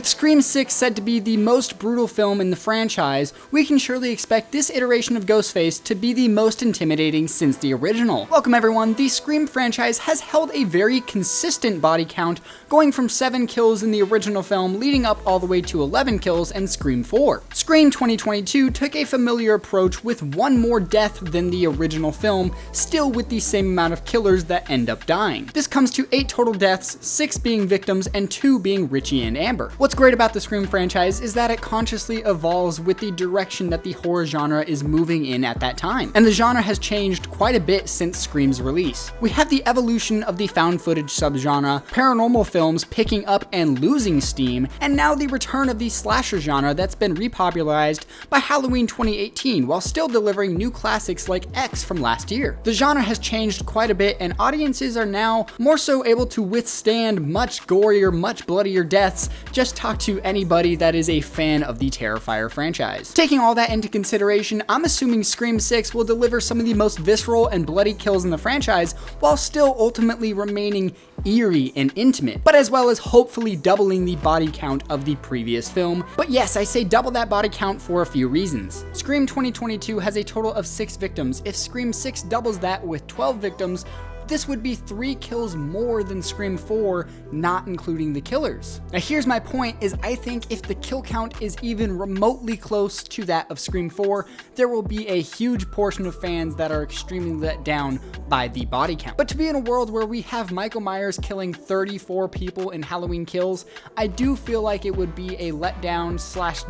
With Scream 6 said to be the most brutal film in the franchise, we can surely expect this iteration of Ghostface to be the most intimidating since the original. Welcome everyone, the Scream franchise has held a very consistent body count, going from 7 kills in the original film leading up all the way to 11 kills in Scream 4. Scream 2022 took a familiar approach with one more death than the original film, still with the same amount of killers that end up dying. This comes to 8 total deaths, 6 being victims and 2 being Richie and Amber. What's great about the Scream franchise is that it consciously evolves with the direction that the horror genre is moving in at that time, and the genre has changed quite a bit since Scream's release. We have the evolution of the found footage subgenre, paranormal films picking up and losing steam, and now the return of the slasher genre that's been repopularized by Halloween 2018 while still delivering new classics like X from last year. The genre has changed quite a bit and audiences are now more so able to withstand much gorier, much bloodier deaths. Just talk to anybody that is a fan of the Terrifier franchise. Taking all that into consideration, I'm assuming Scream 6 will deliver some of the most visceral and bloody kills in the franchise while still ultimately remaining eerie and intimate, but as well as hopefully doubling the body count of the previous film. But yes, I say double that body count for a few reasons. Scream 2022 has a total of 6 victims. If Scream 6 doubles that with 12 victims, this would be 3 kills more than Scream 4, not including the killers. Now here's my point, is I think if the kill count is even remotely close to that of Scream 4, there will be a huge portion of fans that are extremely let down by the body count. But to be in a world where we have Michael Myers killing 34 people in Halloween Kills, I do feel like it would be a letdown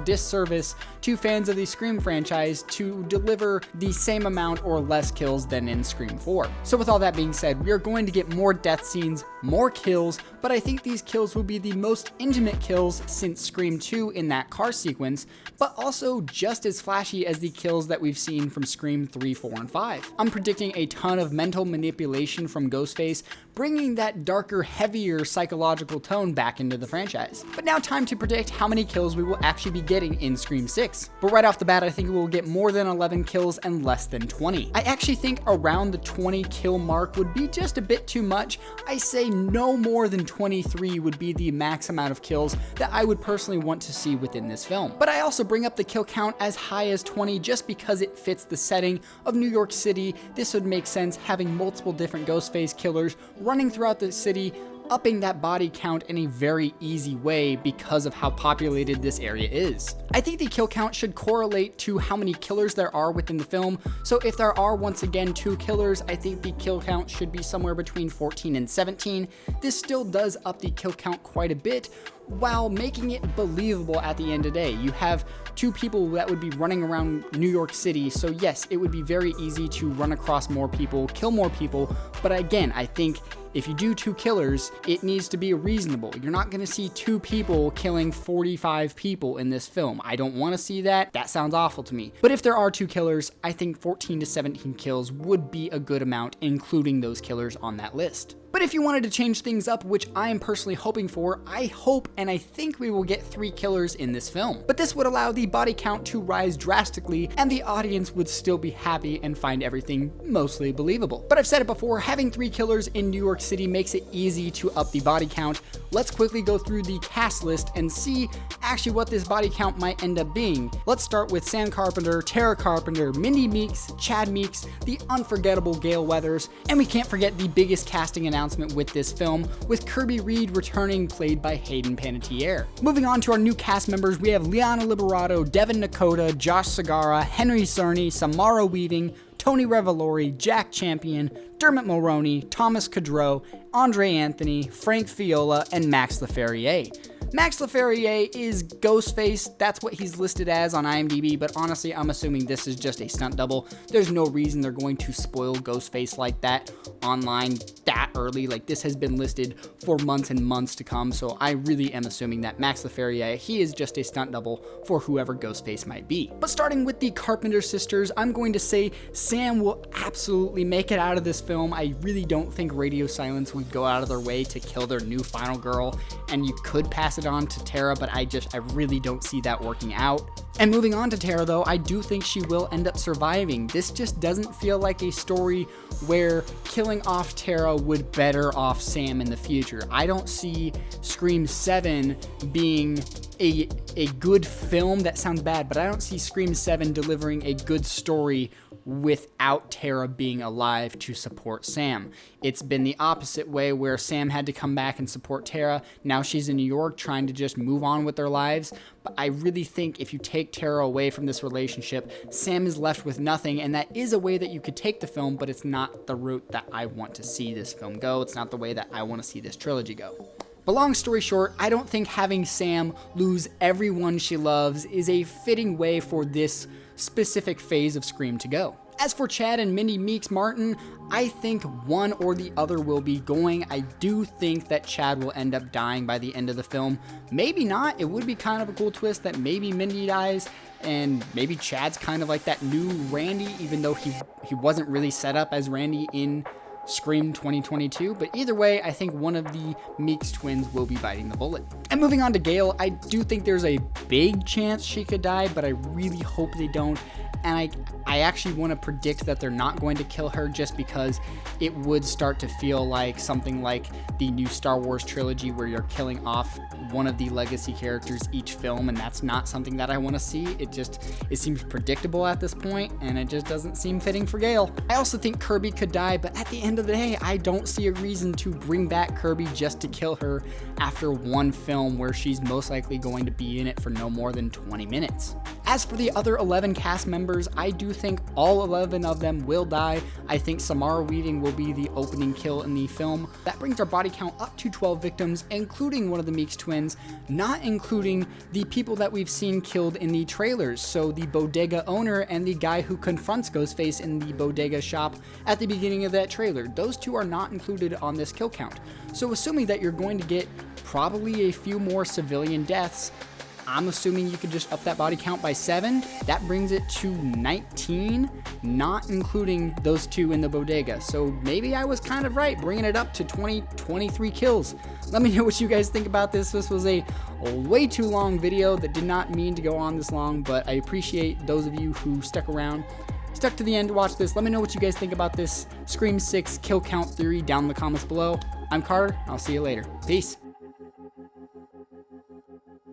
/ disservice to fans of the Scream franchise to deliver the same amount or less kills than in Scream 4. So with all that being said, we are going to get more death scenes, more kills, but I think these kills will be the most intimate kills since Scream 2 in that car sequence, but also just as flashy as the kills that we've seen from Scream 3, 4, and 5. I'm predicting a ton of mental manipulation from Ghostface, bringing that darker, heavier psychological tone back into the franchise. But now time to predict how many kills we will actually be getting in Scream 6. But right off the bat, I think we will get more than 11 kills and less than 20. I actually think around the 20 kill mark would be just a bit too much. I say no more than 23 would be the max amount of kills that I would personally want to see within this film. But I also bring up the kill count as high as 20 just because it fits the setting of New York City. This would make sense, having multiple different Ghostface killers running throughout the city, upping that body count in a very easy way because of how populated this area is. I think the kill count should correlate to how many killers there are within the film, so if there are once again 2 killers, I think the kill count should be somewhere between 14 and 17. This still does up the kill count quite a bit, while making it believable at the end of the day. You have 2 people that would be running around New York City, so yes, it would be very easy to run across more people, kill more people, but again, I think if you do 2 killers, it needs to be reasonable. You're not gonna see 2 people killing 45 people in this film. I don't wanna see that. That sounds awful to me. But if there are 2 killers, I think 14 to 17 kills would be a good amount, including those killers on that list. But if you wanted to change things up, which I am personally hoping for, I hope and I think we will get 3 killers in this film. But this would allow the body count to rise drastically and the audience would still be happy and find everything mostly believable. But I've said it before, having 3 killers in New York City makes it easy to up the body count. Let's quickly go through the cast list and see actually what this body count might end up being. Let's start with Sam Carpenter, Tara Carpenter, Mindy Meeks, Chad Meeks, the unforgettable Gale Weathers, and we can't forget the biggest casting announcement with this film, with Kirby Reed returning, played by Hayden Panettiere. Moving on to our new cast members, we have Liana Liberato, Devin Nakota, Josh Segarra, Henry Cerny, Samara Weaving, Tony Revolori, Jack Champion, Dermot Mulroney, Thomas Kudrow, Andre Anthony, Frank Fiola, and Max Leferrier. Max Leferrier is Ghostface, that's what he's listed as on IMDb, but honestly, I'm assuming this is just a stunt double. There's no reason they're going to spoil Ghostface like that online that early. Like, this has been listed for months and months to come, so I really am assuming that Max Leferrier, he is just a stunt double for whoever Ghostface might be. But starting with the Carpenter sisters, I'm going to say Sam will absolutely make it out of this film. I really don't think Radio Silence would go out of their way to kill their new final girl, and you could pass it it on to Tara, but I really don't see that working out. And moving on to Tara though, I do think she will end up surviving. This just doesn't feel like a story where killing off Tara would better off Sam in the future. I don't see Scream 7 being a good film. That sounds bad, but I don't see Scream 7 delivering a good story without Tara being alive to support Sam. It's been the opposite way, where Sam had to come back and support Tara. Now she's in New York trying to just move on with their lives. But I really think if you take Tara away from this relationship, Sam is left with nothing, and that is a way that you could take the film, but it's not the route that I want to see this film go. It's not the way that I want to see this trilogy go. But long story short, I don't think having Sam lose everyone she loves is a fitting way for this specific phase of Scream to go. As for Chad and Mindy Meeks Martin, I think one or the other will be going. I do think that Chad will end up dying by the end of the film. Maybe not. It would be kind of a cool twist that maybe Mindy dies and maybe Chad's kind of like that new Randy, even though he wasn't really set up as Randy in Scream 2022, but either way, I think one of the Meeks twins will be biting the bullet. And moving on to Gail, I do think there's a big chance she could die, but I really hope they don't. And I actually want to predict that they're not going to kill her, just because it would start to feel like something like the new Star Wars trilogy, where you're killing off one of the legacy characters each film, and that's not something that I want to see. It seems predictable at this point, and it just doesn't seem fitting for Gail. I also think Kirby could die, but at the end of the day, I don't see a reason to bring back Kirby just to kill her after one film where she's most likely going to be in it for no more than 20 minutes. As for the other 11 cast members, I do think all 11 of them will die. I think Samara Weaving will be the opening kill in the film. That brings our body count up to 12 victims, including one of the Meeks twins, not including the people that we've seen killed in the trailers. So the bodega owner and the guy who confronts Ghostface in the bodega shop at the beginning of that trailer. Those two are not included on this kill count. So assuming that you're going to get probably a few more civilian deaths, I'm assuming you could just up that body count by 7. That brings it to 19, not including those two in the bodega. So maybe I was kind of right, bringing it up to 23 kills. Let me know what you guys think about this. This was a way too long video that did not mean to go on this long, but I appreciate those of you who stuck to the end to watch this. Let me know what you guys think about this Scream 6 kill count theory down in the comments below. I'm Carter. I'll see you later. Peace.